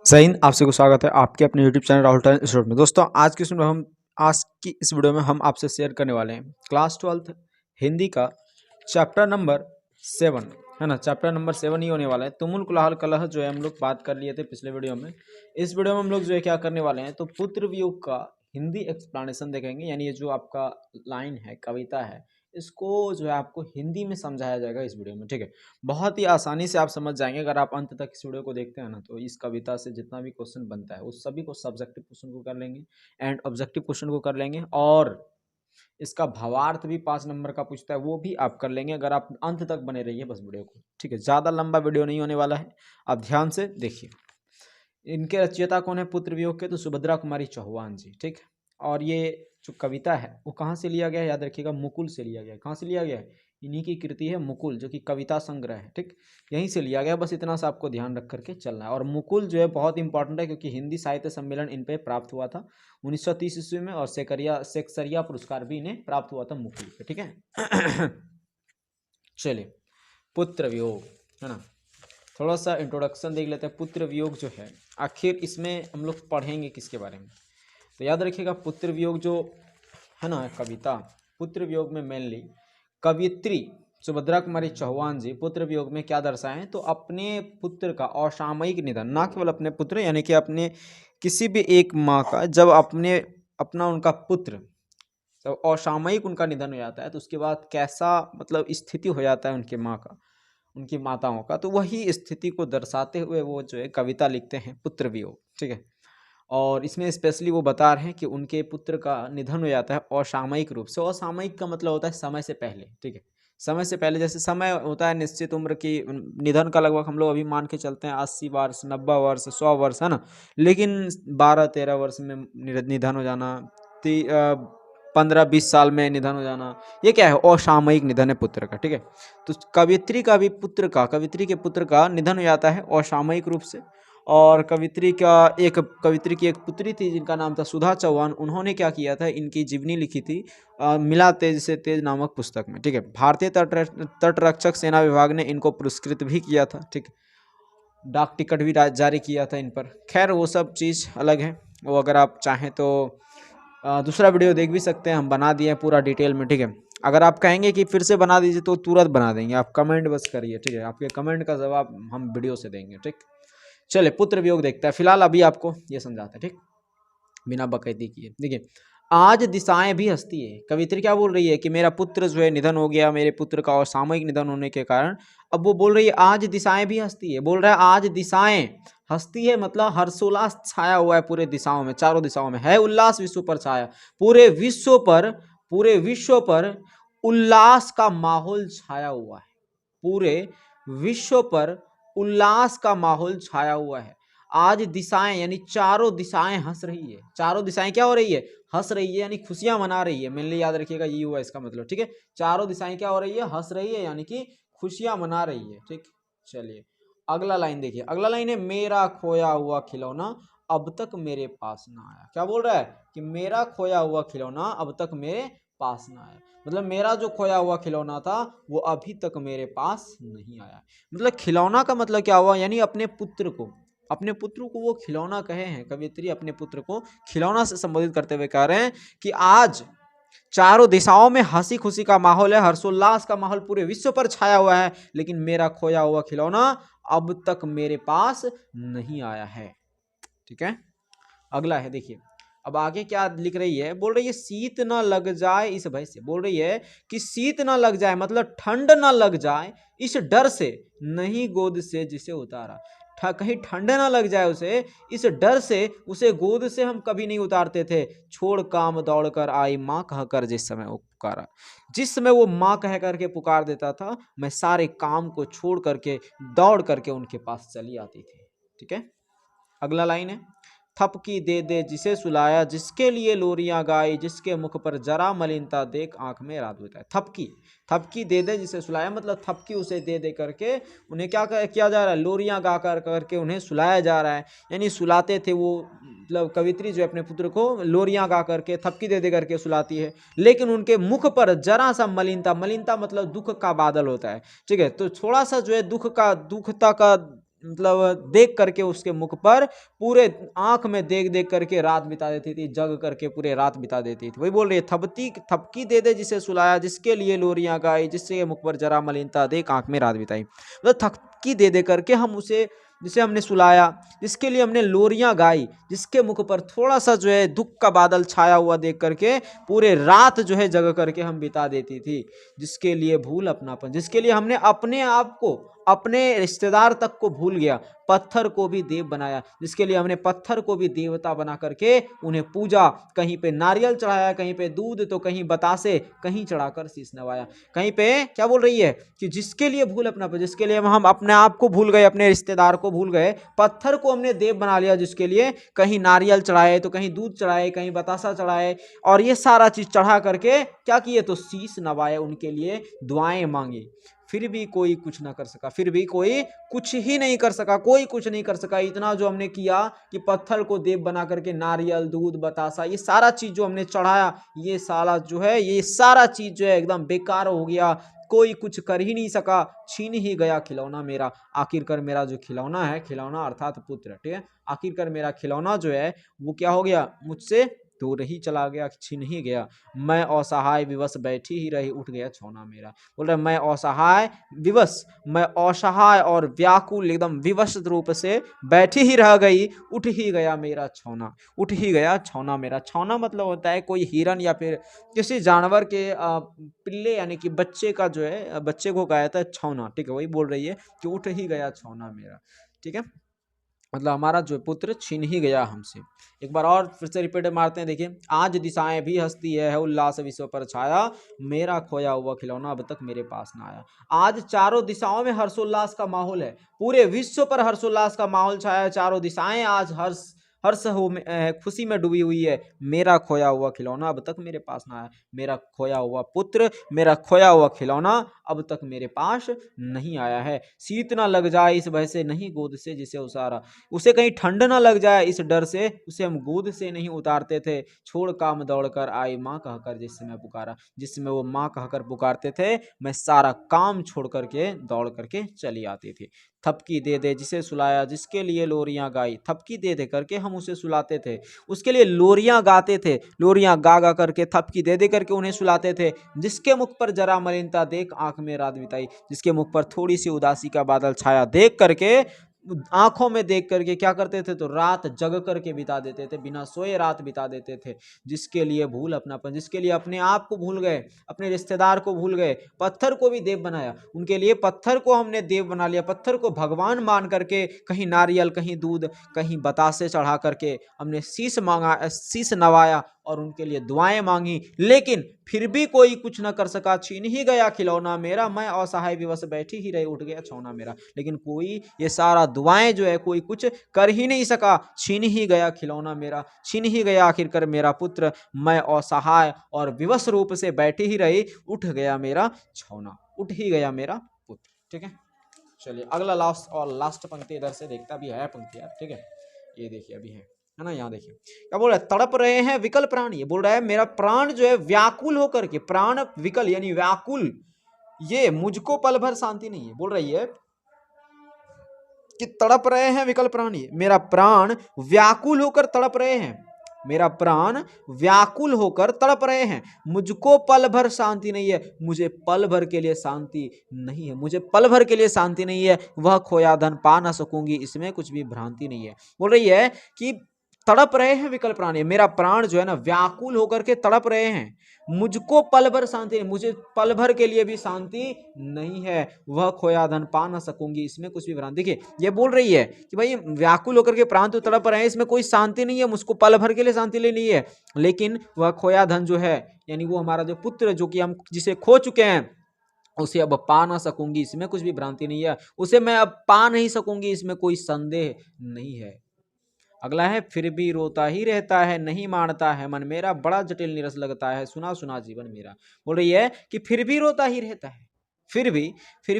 जय हिंद। आप सभी को स्वागत है आपके अपने YouTube channel Rahul talent institute में। दोस्तों आज की इस वीडियो में हम आपसे शेयर करने वाले हैं क्लास 12 हिंदी का चैप्टर नंबर 7 है ना। चैप्टर नंबर 7 ही होने वाला है। तुमुल कुलाहल कलह जो है हम लोग बात कर लिए थे पिछले वीडियो में। इस वीडियो में हम लोग जो है क्या करने वाले हैं तो पुत्र वियोग का हिंदी एक्सप्लेनेशन देखेंगे। यानी ये जो आपका लाइन है, कविता है, इसको जो है आपको हिंदी में समझाया जाएगा इस वीडियो में। ठीक है, बहुत ही आसानी से आप समझ जाएंगे अगर आप अंत तक इस वीडियो को देखते हैं ना। तो इस कविता से जितना भी क्वेश्चन बनता है उस सभी को सब्जेक्टिव क्वेश्चन को कर लेंगे एंड ऑब्जेक्टिव क्वेश्चन को कर लेंगे, और इसका भावार्थ भी 5 नंबर का पूछता है, वो भी आप कर लेंगे अगर आप अंत तक बने रहिए बस वीडियो को। ठीक है, ज़्यादा लंबा वीडियो नहीं होने वाला है, आप ध्यान से देखिए। इनके रचयिता कौन है पुत्र वियोग के? तो सुभद्रा कुमारी चौहान जी। ठीक है, और ये जो कविता है वो कहाँ से लिया गया है? याद रखिएगा, मुकुल से लिया गया है। कहाँ से लिया गया है? इन्हीं की कृति है मुकुल, जो कि कविता संग्रह है। ठीक, यहीं से लिया गया, बस इतना सा आपको ध्यान रख करके चलना है। और मुकुल जो है बहुत इंपॉर्टेंट है क्योंकि हिंदी साहित्य सम्मेलन इन पे प्राप्त हुआ था 1930 ईस्वी में, और सेक्सरिया पुरस्कार भी इन्हें प्राप्त हुआ था मुकुल पे। ठीक है चलिए, पुत्र वियोग है ना, थोड़ा सा इंट्रोडक्शन देख लेते हैं। पुत्र वियोग जो है आखिर इसमें हम लोग पढ़ेंगे किसके बारे में? तो याद रखिएगा, पुत्र वियोग जो है ना कविता, पुत्र वियोग में मेनली कवियत्री सुभद्रा कुमारी चौहान जी पुत्र वियोग में क्या दर्शाएं तो अपने पुत्र का असामयिक निधन, ना केवल अपने पुत्र यानी कि अपने किसी भी एक माँ का, जब अपना उनका पुत्र तो असामयिक उनका निधन हो जाता है तो उसके बाद कैसा मतलब स्थिति हो जाता है उनके माँ का, उनकी माताओं का, तो वही स्थिति को दर्शाते हुए वो जो है कविता लिखते हैं पुत्र वियोग। ठीक है, और इसमें स्पेशली वो बता रहे हैं कि उनके पुत्र का निधन हो जाता है असामयिक रूप से। असामयिक का मतलब होता है समय से पहले। ठीक है, समय से पहले, जैसे समय होता है निश्चित उम्र की, निधन का लगभग हम लोग अभी मान के चलते हैं 80 वर्ष, 90 वर्ष, 100 वर्ष है ना, लेकिन 12-13 वर्ष में निधन हो जाना, 15-20 साल में निधन हो जाना, ये क्या है? असामयिक निधन है पुत्र का। ठीक है, तो कवित्री के पुत्र का निधन हो जाता है असामयिक रूप से। और कवित्री की एक पुत्री थी जिनका नाम था सुधा चौहान। उन्होंने क्या किया था, इनकी जीवनी लिखी थी मिला तेज से तेज नामक पुस्तक में। ठीक है, भारतीय तटरक्षक सेना विभाग ने इनको पुरस्कृत भी किया था। ठीक, डाक टिकट भी जारी किया था इन पर। खैर वो सब चीज़ अलग है, वो अगर आप चाहें तो दूसरा वीडियो देख भी सकते हैं, हम बना दिए हैं पूरा डिटेल में। ठीक है, अगर आप कहेंगे कि फिर से बना दीजिए तो तुरंत बना देंगे, आप कमेंट बस करिए। ठीक है, आपके कमेंट का जवाब हम वीडियो से देंगे। ठीक, चले पुत्र वियोग देखते हैं। फिलहाल अभी आपको ये समझाते हैं, ठीक, बिना बकैती किए। देखिए, आज दिशाएं भी हंसती है। कवित्री क्या बोल रही है कि मेरा पुत्र जो है निधन हो गया, मेरे पुत्र का असामयिक निधन होने के कारण। अब वो बोल रही है आज दिशाएं भी हंसती है। बोल रहा है आज दिशाएं हंसती है, मतलब हर्षोल्लास छाया हुआ है पूरे दिशाओं में, चारों दिशाओं में है उल्लास विश्व पर छाया। पूरे विश्व पर उल्लास का माहौल छाया हुआ है। पूरे विश्व पर उल्लास का माहौल छाया हुआ है। आज दिशाएं यानी चारों दिशाएं हंस रही है। चारों दिशाएं क्या हो रही है? हंस रही है, यानी खुशियां मना रही है। मेनली याद रखिएगा ये हुआ इसका मतलब। ठीक है, चारों दिशाएं क्या हो रही है? हंस रही है, यानी कि खुशियां मना रही है। ठीक, चलिए अगला लाइन देखिए। अगला लाइन है मेरा खोया हुआ खिलौना अब तक मेरे पास ना आया। क्या बोल रहा है कि मेरा खोया हुआ खिलौना अब तक मेरे पास ना आया, मतलब मेरा जो खोया हुआ खिलौना था वो अभी तक मेरे पास नहीं आया। मतलब खिलौना का मतलब क्या हुआ? यानी अपने पुत्र को वो खिलौना कहे हैं। कवित्री अपने पुत्र को खिलौना से संबोधित करते हुए कह रहे हैं कि आज चारों दिशाओं में हंसी खुशी का माहौल है, हर्षोल्लास का माहौल पूरे विश्व पर छाया हुआ है, लेकिन मेरा खोया हुआ खिलौना अब तक मेरे पास नहीं आया है। ठीक है, अगला है देखिए। अब आगे क्या लिख रही है? बोल रही है शीत ना लग जाए इस भय से। बोल रही है कि शीत ना लग जाए, मतलब ठंड ना लग जाए इस डर से नहीं गोद से जिसे उतारा। कहीं ठंड ना लग जाए उसे, इस डर से उसे गोद से हम कभी नहीं उतारते थे। छोड़ काम दौड़ कर आई माँ कहकर जिस समय वो पुकारा। जिस समय वो माँ कह करके पुकार देता था, मैं सारे काम को छोड़ करके दौड़ करके उनके पास चली आती थी। ठीक है, अगला लाइन है थपकी दे दे जिसे सुलाया, जिसके लिए लोरियां गाई, जिसके मुख पर जरा मलिनता देख आंख में रात बिताए। थपकी दे दे जिसे सुलाया, मतलब थपकी उसे दे दे करके उन्हें क्या किया जा रहा है? लोरियां गा कर करके उन्हें सुलाया जा रहा है। यानी सुलाते थे वो, मतलब कवित्री जो अपने पुत्र को लोरियां गा करके थपकी दे दे करके सुलाती है, लेकिन उनके मुख पर जरा सा मलिनता मतलब दुख का बादल होता है। ठीक है, तो थोड़ा सा जो है दुखता का मतलब देख करके उसके मुख पर पूरे आंख में देख देख करके रात बिता देती थी, जग करके पूरे रात बिता देती थी। वही बोल रही है, थपकी दे दे जिसे सुलाया, जिसके लिए लोरियां गाई, जिसके मुख पर जरा मलिनता देख आंख में रात बिताई। मतलब थपकी दे दे करके हम उसे, जिसे हमने सुलाया, जिसके लिए हमने लोरियां गाई, जिसके मुख पर थोड़ा सा जो है दुख का बादल छाया हुआ देख करके पूरे रात जो है जग करके हम बिता देती थी। जिसके लिए भूल अपनापन, जिसके लिए हमने अपने आप को, अपने रिश्तेदार तक को भूल गया, पत्थर को भी देव बनाया, जिसके लिए हमने पत्थर को भी देवता बना करके उन्हें पूजा, कहीं पे नारियल चढ़ाया, कहीं पे दूध, तो कहीं बतासे, कहीं चढ़ाकर शीश नवाया। कहीं पे क्या बोल रही है कि जिसके लिए भूल अपना, जिसके लिए हम अपने आप को भूल गए, अपने रिश्तेदार को भूल गए, पत्थर को हमने देव बना लिया, जिसके लिए कहीं नारियल चढ़ाए, तो कहीं दूध चढ़ाए, कहीं बतासा चढ़ाए, और ये सारा चीज चढ़ा करके क्या किए, तो शीश नवाए, उनके लिए दुआएं मांगी। फिर भी कोई कुछ ना कर सका, फिर भी कोई कुछ ही नहीं कर सका, कोई कुछ नहीं कर सका। इतना जो हमने किया कि पत्थर को देव बना करके नारियल, दूध, बतासा, ये सारा चीज जो हमने चढ़ाया, ये सारा जो है, ये सारा चीज जो है एकदम बेकार हो गया, कोई कुछ कर ही नहीं सका, छीन ही गया खिलौना मेरा। आखिरकार मेरा जो खिलौना है, खिलौना अर्थात पुत्र, ठीक है, आखिरकार मेरा खिलौना जो है वो क्या हो गया, मुझसे दूर ही चला गया, छीन ही गया। मैं असहाय विवश बैठी ही रही, उठ गया छौना मेरा। बोल रहे मैं असहाय विवश, मैं असहाय और व्याकुल, एकदम विवश रूप से बैठी ही रह गई, उठ ही गया मेरा छौना, उठ ही गया छौना मेरा। छौना मतलब होता है कोई हिरन या फिर किसी जानवर के पिल्ले यानी कि बच्चे का जो है, बच्चे को कहा जाता है छौना, ठीक है। वही बोल रही है कि उठ ही गया छौना मेरा, ठीक है, मतलब हमारा जो पुत्र छीन ही गया हमसे। एक बार और फिर से रिपीट मारते हैं, देखिए। आज दिशाएं भी हंसती है उल्लास विश्व पर छाया, मेरा खोया हुआ खिलौना अब तक मेरे पास ना आया। आज चारों दिशाओं में हर्षोल्लास का माहौल है, पूरे विश्व पर हर्षोल्लास का माहौल छाया है, चारों दिशाएं आज हर्ष हो खुशी में डूबी हुई है। मेरा खोया हुआ खिलौना अब तक मेरे पास ना आया, मेरा खोया हुआ पुत्र, मेरा खोया हुआ खिलौना अब तक मेरे पास नहीं आया है। शीत ना लग जाए इस भय से नहीं गोद से जिसे उतारा, उसे कहीं ठंड ना लग जाए इस डर से उसे हम गोद से नहीं उतारते थे। छोड़ काम दौड़कर आई माँ कहकर जिस समय पुकारा, जिस समय वो माँ कहकर पुकारते थे, मैं सारा काम छोड़ करके दौड़ करके चली आती थी। थपकी दे दे जिसे सुलाया, जिसके लिए लोरियां गाई, थपकी दे दे करके हम उसे सुलाते थे, उसके लिए लोरियां गाते थे, लोरियां गा गा करके थपकी दे दे करके उन्हें सुलाते थे। जिसके मुख पर जरा मलिनता देख आंख में रात बिताई, जिसके मुख पर थोड़ी सी उदासी का बादल छाया देख करके, आंखों में देख करके क्या करते थे, तो रात जग करके बिता देते थे, बिना सोए रात बिता देते थे। जिसके लिए भूल अपनापन, जिसके लिए अपने आप को भूल गए, अपने रिश्तेदार को भूल गए, पत्थर को भी देव बनाया, उनके लिए पत्थर को हमने देव बना लिया, पत्थर को भगवान मान करके कहीं नारियल, कहीं दूध, कहीं बतासे चढ़ा करके हमने शीश मांगा, शीश नवाया और उनके लिए दुआएं मांगी, लेकिन फिर भी कोई कुछ न कर सका। छीन ही गया खिलौना मेरा, मैं असहाय विवश बैठी ही रही, उठ गया छौना मेरा। लेकिन कोई ये सारा दुआएं जो है कोई कुछ कर ही नहीं सका, छीन ही गया खिलौना मेरा, छीन ही गया आखिरकार मेरा पुत्र। मैं असहाय और विवश रूप से बैठी ही रही, उठ गया मेरा छौना, उठ ही गया मेरा पुत्र, ठीक है। चलिए अगला लास्ट पंक्ति इधर से देखता भी है पंक्ति यार, ठीक है। ये देखिए अभी है ना, यहाँ देखिए क्या बोल रहा है, तड़प रहे हैं विकल प्राण। ये बोल रहा है मेरा प्राण जो है व्याकुल होकर के, प्राण विकल यानी व्याकुल, ये मुझको पल भर शांति नहीं है। बोल रही है कि तड़प रहे हैं विकल प्राणी, मेरा प्राण व्याकुल होकर तड़प रहे हैं, मेरा प्राण व्याकुल होकर तड़प रहे हैं, मुझको पल भर शांति नहीं है, मुझे पल भर के लिए शांति नहीं है, मुझे पल भर के लिए शांति नहीं है। वह खोया धन पा ना सकूंगी, इसमें कुछ भी भ्रांति नहीं है। बोल रही है कि तड़प रहे हैं विकल प्राणी, मेरा प्राण जो है ना व्याकुल होकर के तड़प रहे हैं, मुझको पल भर शांति नहीं, मुझे पल भर के लिए भी शांति नहीं है। वह खोया धन पा ना सकूंगी, इसमें कुछ भी भ्रांति। देखिए ये बोल रही है कि भाई व्याकुल होकर के प्राण तो तड़प रहे हैं, इसमें कोई शांति नहीं है, मुझको पल भर के लिए शांति लेनी है, लेकिन वह खोया धन जो है यानी वो हमारा जो पुत्र जो कि हम जिसे खो चुके हैं, उसे अब पा ना सकूंगी, इसमें कुछ भी भ्रांति नहीं है, उसे मैं अब पा नहीं सकूंगी, इसमें कोई संदेह नहीं है। अगला है फिर भी रोता ही रहता है नहीं मानता है मन मेरा, बड़ा जटिल निरस लगता है सुना सुना जीवन मेरा। बोल रही है कि फिर भी रोता ही रहता है, फिर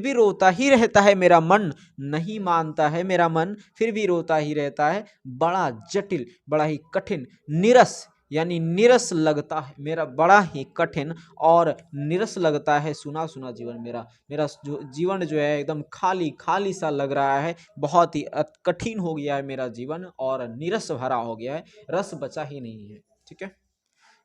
भी रोता ही रहता है मेरा मन, नहीं मानता है मेरा मन, फिर भी रोता ही रहता है, बड़ा जटिल, बड़ा ही कठिन, नीरस यानी नीरस लगता है मेरा, बड़ा ही कठिन और नीरस लगता है सुना सुना जीवन मेरा। मेरा जो जीवन जो है एकदम खाली खाली सा लग रहा है, बहुत ही कठिन हो गया है मेरा जीवन और नीरस भरा हो गया है, रस बचा ही नहीं है। ठीक है,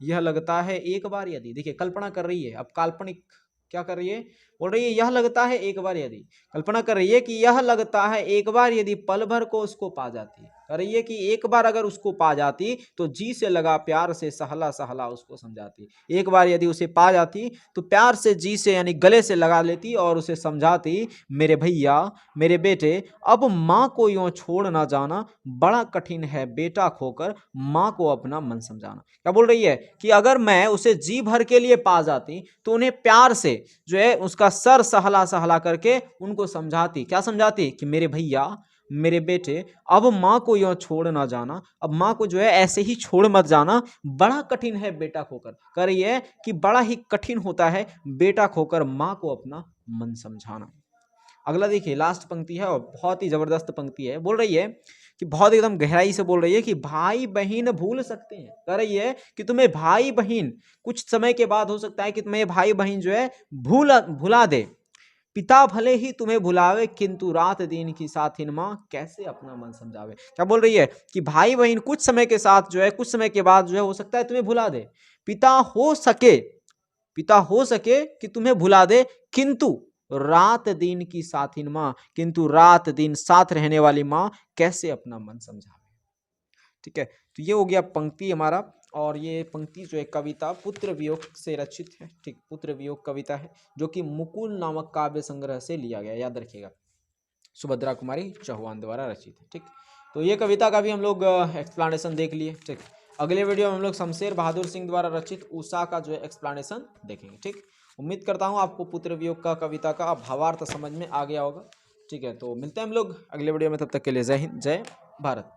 यह लगता है एक बार यदि, देखिए कल्पना कर रही है, अब काल्पनिक क्या कर रही है, बोल रही है यह लगता है एक बार यदि, कल्पना कर रही है कि यह लगता है एक बार यदि पल भर को उसको पा जाती, कर रही है कि एक बार अगर उसको पा जाती तो जी से लगा प्यार से सहला सहला उसको समझाती। एक बार यदि उसे पा जाती तो प्यार से जी से यानी गले से लगा लेती और उसे समझाती, मेरे भैया मेरे बेटे अब माँ को यूं छोड़ ना जाना, बड़ा कठिन है बेटा खोकर माँ को अपना मन समझाना। क्या बोल रही है कि अगर मैं उसे जी भर के लिए पा जाती तो उन्हें प्यार से जो है उसका सर सहला सहला करके उनको समझाती, क्या समझाती कि मेरे भैया मेरे बेटे अब माँ को यूं छोड़ ना जाना, अब माँ को जो है ऐसे ही छोड़ मत जाना, बड़ा कठिन है बेटा खोकर, कह रही है कि बड़ा ही कठिन होता है बेटा खोकर माँ को अपना मन समझाना। अगला देखिए लास्ट पंक्ति है और बहुत ही जबरदस्त पंक्ति है, बोल रही है कि बहुत एकदम गहराई से बोल रही है कि भाई बहन भूल सकते हैं, कह रही है कि तुम्हें भाई बहन कुछ समय के बाद हो सकता है कि तुम्हें भाई बहन जो है भुला दे, पिता भले ही तुम्हें भुलावे किंतु रात दिन की साथिन माँ कैसे अपना मन समझावे। क्या बोल रही है कि भाई बहन कुछ समय के साथ जो है, कुछ समय के बाद जो है हो सकता है तुम्हें भुला दे, पिता हो सके, पिता हो सके कि तुम्हें भुला दे, किंतु रात दिन की साथिन माँ, किंतु रात दिन साथ रहने वाली माँ कैसे अपना मन समझावे। ठीक है, तो ये हो गया पंक्ति हमारा, और ये पंक्ति जो है कविता पुत्र वियोग से रचित है। ठीक, पुत्र वियोग कविता है जो कि मुकुल नामक काव्य संग्रह से लिया गया, याद रखिएगा, सुभद्रा कुमारी चौहान द्वारा रचित है। ठीक, तो ये कविता का भी हम लोग एक्सप्लेनेशन देख लिए। ठीक, अगले वीडियो में हम लोग शमशेर बहादुर सिंह द्वारा रचित उषा का जो है एक्सप्लेनेशन देखेंगे। ठीक, उम्मीद करता हूँ आपको पुत्र वियोग का कविता का भावार्थ समझ में आ गया होगा। ठीक है, तो मिलते हैं हम लोग अगले वीडियो में, तब तक के लिए जय हिंद जय भारत।